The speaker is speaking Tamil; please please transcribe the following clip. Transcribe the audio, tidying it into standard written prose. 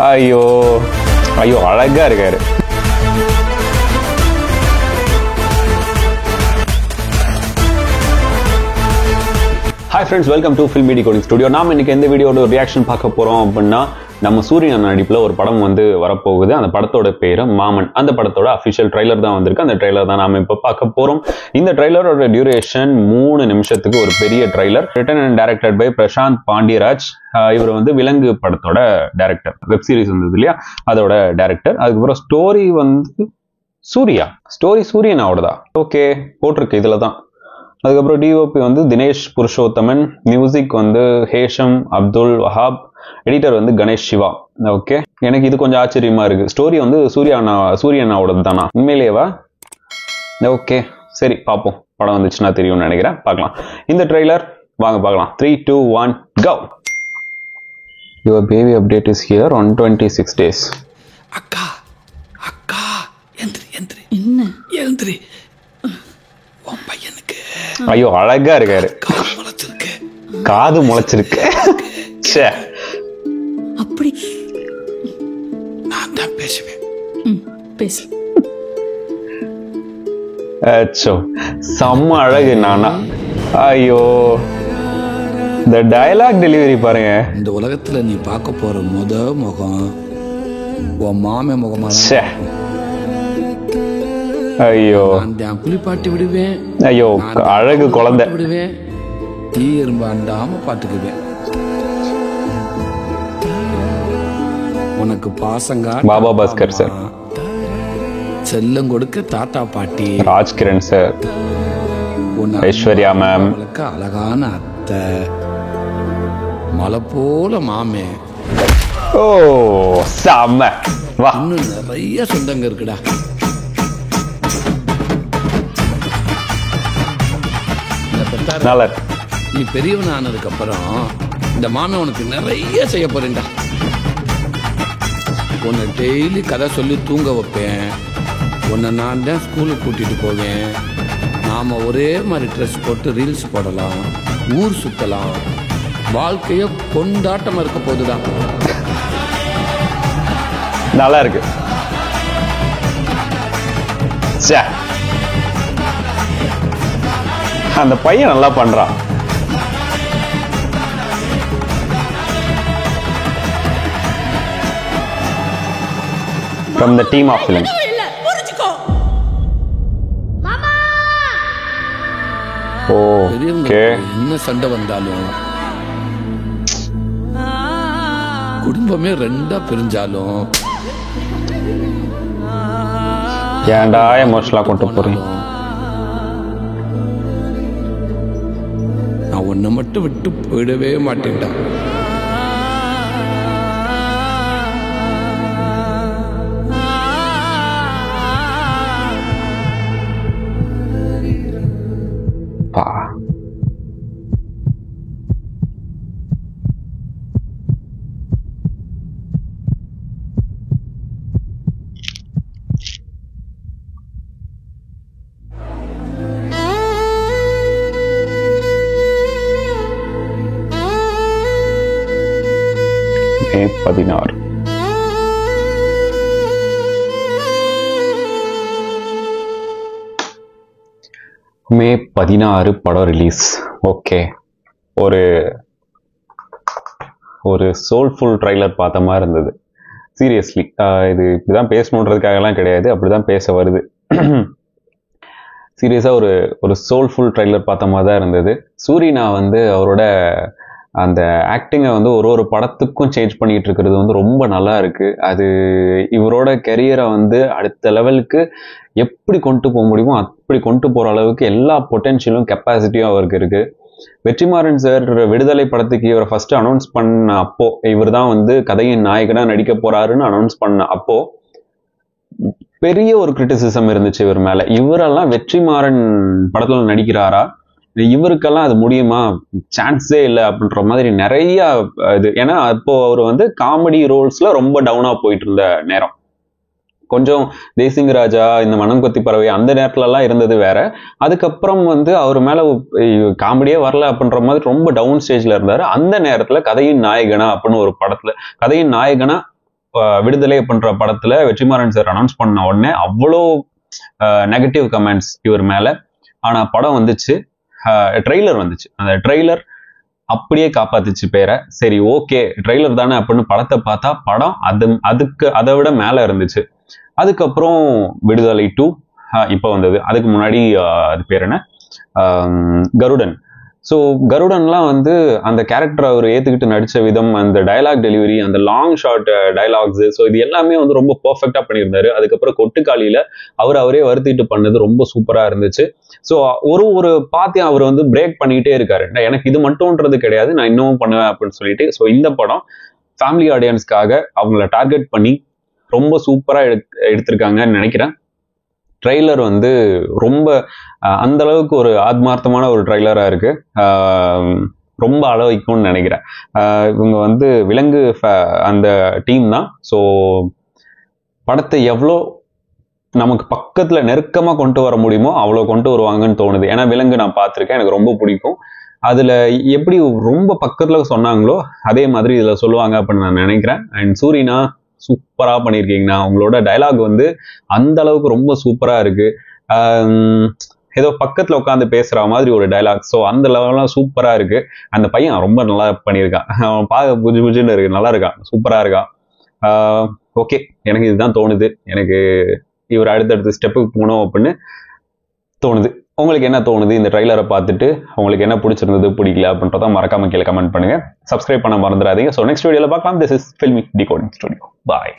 ஐயோ ஐயோ அழகா இருக்காரு. Hi friends, welcome to filmi decoding studio. நாம இன்னைக்கு எந்த வீடியோட ரியாக்ஷன் பார்க்க போறோம் அப்படின்னா, நம்ம சூரியன் நடிப்புல ஒரு படம் வந்து வரப்போகுது. அந்த படத்தோட பேரு மாமன். அந்த படத்தோட அபிஷியல் ட்ரைலர் தான் வந்திருக்கு. அந்த ட்ரைலர் தான் நாம இப்ப பார்க்க போறோம். இந்த ட்ரைலரோட டியூரேஷன் 3 நிமிஷத்துக்கு ஒரு பெரிய trailer. Written and directed by Prasanth Pandiraj. இவர் வந்து விலங்கு படத்தோட டைரக்டர். வெப் சீரிஸ் வந்தது இல்லையா, அதோட டைரக்டர். அதுக்கப்புறம் ஸ்டோரி வந்து சூரியனாவோடதா ஓகே போட்டிருக்கு இதுலதான். அதுக்கப்புறம் டிஓபி வந்து தினேஷ் புருஷோத்தமன், மியூசிக் வந்து ஹேஷம் அப்துல் வஹாப், எடிட்டர் வந்து கணேஷ் சிவா. ஓகே, எனக்கு இது கொஞ்சம் ஆச்சரியமா இருக்கு. ஸ்டோரி வந்து சூரியனாவோடது தானா, உண்மையிலேவா? ஓகே சரி, பார்ப்போம். படம் வந்துச்சுன்னா தெரியும்னு நினைக்கிறேன். பார்க்கலாம் இந்த ட்ரெய்லர். வாங்க பார்க்கலாம். 3, 2, 1 go. Your baby update is here on 26 days. அக்கா அக்கா எந்திரி எழுந்திரி. உன் பையனுக்கு ஐயோ அழகா இருக்காரு. காது முளைச்சிருக்கு. அப்படி நான் தான் பேசுவேன். பேசு. அச்சோ செம்ம அழகு நானா. ஐயோ இந்த டயலாக் டெலிவரி பாருங்க. இந்த உலகத்துல நீ பார்க்க போற முகம் உன் மாமே முகமா. ஐயோ நான் குளிப்பாட்டி விடுவேன். ஐயோ அழகு குழந்தை விடுவேன். தீ எறும்பு அண்டாம பாத்துக்குவேன். உனக்கு பாசங்க பாபா பாஸ்கர் சார், செல்லம் கொடுக்க தாத்தா பாட்டி ராஜ்கிரண் சார், ஐஸ்வர்யா மேம், அழகான அத்தை, மலை போல மாமே. ஓ செம்ம. வா, இன்னும் நிறைய சொந்தங்க இருக்குடா. நீ பெரியவன் ஆனதுக்கு அப்புறம் இந்த மாமே உனக்கு நிறைய செய்ய போறேன்டா. உன்னை டெய்லி கதை சொல்லி தூங்க வைப்பேன். உன்னை நான் தான் ஸ்கூலுக்கு கூட்டிட்டு போவேன். நாம ஒரே மாதிரி ட்ரெஸ் போட்டு ரீல்ஸ் போடலாம், ஊர் சுத்தலாம். வாழ்க்கைய கொண்டாட்டமா இருக்க போதுதான். நல்லா இருக்கு. அந்த பையன் நல்லா பண்றான். From the team of film. Okay, என்ன சண்டை வந்தாலும், குடும்பமே 2ஆ பிரிஞ்சாலும், ஏன்டா எமோஷனலா கொண்டு போறீங்க? நான் உன்னை மட்டும் விட்டு போயிடவே மாட்டேன்டா. May 16. May 16 படம் ரிலீஸ். ஓகே, ஒரு சோல்ஃபுல் ட்ரைலர் பார்த்த மாதிரி இருந்தது. சீரியஸ்லி இது இப்படிதான் பேசணுன்றதுக்காகலாம் கிடையாது, அப்படிதான் பேச வருது. சீரியஸா ஒரு சோல்ஃபுல் ட்ரைலர் பார்த்த மாதிரி தான் இருந்தது. சூரியனா வந்து அவரோட அந்த ஆக்டிங்கை வந்து ஒரு படத்துக்கும் சேஞ்ச் பண்ணிட்டு இருக்கிறது வந்து ரொம்ப நல்லா இருக்கு. அது இவரோட கெரியரை வந்து அடுத்த லெவலுக்கு எப்படி கொண்டு போக முடியுமோ அப்படி கொண்டு போற அளவுக்கு எல்லா பொட்டென்ஷியலும் கெப்பாசிட்டியும் அவருக்கு இருக்கு. வெற்றிமாறன் சார் விடுதலை படத்துக்கு இவரை ஃபர்ஸ்ட் அனௌன்ஸ் பண்ண அப்போ, இவர் தான் வந்து கதையின் நாயகனா நடிக்க போறாருன்னு அனௌன்ஸ் பண்ண அப்போ பெரிய ஒரு கிரிட்டிசிசம் இருந்துச்சு இவர் மேல. இவரெல்லாம் வெற்றிமாறன் படத்துல நடிக்கிறாரா, இவருக்கெல்லாம் அது முடியுமா, சான்ஸே இல்லை அப்படின்ற மாதிரி நிறைய இது. ஏன்னா அப்போ அவர் வந்து காமெடி ரோல்ஸ்ல ரொம்ப டவுனா போயிட்டு இருந்த நேரம். கொஞ்சம் தேசிங்க ராஜா, இந்த மனம் கொத்தி பறவை அந்த நேரத்துல எல்லாம் இருந்தது வேற. அதுக்கப்புறம் வந்து அவர் மேல காமெடியே வரல அப்படின்ற மாதிரி ரொம்ப டவுன் ஸ்டேஜ்ல இருந்தாரு. அந்த நேரத்துல கதையின் நாயகனா அப்படின்னு ஒரு படத்துல, கதையின் நாயகனா விடுதலை பண்ற படத்துல வெற்றிமாறன் சார் அனௌன்ஸ் பண்ண உடனே அவ்வளோ நெகட்டிவ் கமெண்ட்ஸ் இவர் மேல. ஆனா படம் வந்துச்சு, ட்ரெய்லர் வந்துச்சு. அந்த ட்ரெய்லர் அப்படியே காப்பாத்துச்சு பேரை. சரி ஓகே ட்ரெய்லர் தானே அப்படின்னு படத்தை பார்த்தா படம் அதை விட மேல இருந்துச்சு. அதுக்கப்புறம் விடுதலை 2 இப்போ வந்தது. அதுக்கு முன்னாடி அது பேர் என்ன, கருடன். ஸோ கருடன்லாம் வந்து அந்த கேரக்டர் அவர் ஏற்றுக்கிட்டு நடித்த விதம், அந்த டயலாக் டெலிவரி, அந்த லாங் ஷார்ட் டயலாக்ஸு, ஸோ இது எல்லாமே வந்து ரொம்ப பர்ஃபெக்டாக பண்ணியிருந்தாரு. அதுக்கப்புறம் கொட்டுக்காலியில் அவரே வருத்திட்டு பண்ணது ரொம்ப சூப்பராக இருந்துச்சு. ஸோ ஒரு பாத்தியம் அவர் வந்து பிரேக் பண்ணிக்கிட்டே இருக்காரு. எனக்கு இது மட்டும்ன்றது கிடையாது, நான் இன்னமும் பண்ணுவேன் அப்படின்னு சொல்லிட்டு. ஸோ இந்த படம் ஃபேமிலி ஆடியன்ஸ்க்காக அவங்கள டார்கெட் பண்ணி ரொம்ப சூப்பராக எடுத்திருக்காங்கன்னு நினைக்கிறேன். ட்ரெய்லர் வந்து ரொம்ப அந்த அளவுக்கு ஒரு ஆத்மார்த்தமான ஒரு ட்ரெய்லராக இருக்கு. ரொம்ப அளவைக்கும்னு நினைக்கிறேன். இவங்க வந்து விலங்கு அந்த டீம் தான். ஸோ படத்தை எவ்வளோ நமக்கு பக்கத்தில் நெருக்கமாக கொண்டு வர முடியுமோ அவ்வளோ கொண்டு வருவாங்கன்னு தோணுது. ஏன்னா விலங்கு நான் பார்த்துருக்கேன், எனக்கு ரொம்ப பிடிக்கும். அதில் எப்படி ரொம்ப பக்கத்தில் சொன்னாங்களோ அதே மாதிரி இதில் சொல்லுவாங்க அப்படின்னு நான் நினைக்கிறேன். அண்ட் சூரினா சூப்பராக பண்ணியிருக்கீங்கண்ணா. உங்களோட டைலாக் வந்து அந்த அளவுக்கு ரொம்ப சூப்பராக இருக்கு. ஏதோ பக்கத்தில் உட்காந்து பேசுகிற மாதிரி ஒரு டைலாக். ஸோ அந்த லெவலாம் சூப்பராக இருக்கு. அந்த பையன் ரொம்ப நல்லா பண்ணியிருக்கான். அவன் பார்க்க புஜுன்னு இருக்கு, நல்லா இருக்கான், சூப்பராக இருக்கான். ஓகே, எனக்கு இதுதான் தோணுது. எனக்கு இவர் அடுத்தடுத்த ஸ்டெப்புக்கு போகணும் அப்படின்னு தோணுது. உங்களுக்கு என்ன தோணுது இந்த ட்ரைலரை பார்த்துட்டு? உங்களுக்கு என்ன பிடிச்சிருந்தது பிடிக்கல அப்படின்றத மறக்காம கீழே கமெண்ட் பண்ணுங்க. சப்ஸ்கிரைப் பண்ண மறந்துடாதீங்க. ஸோ நெக்ஸ்ட் வீடியோவில் பார்க்கலாம். This is filmi decoding studio. Bye.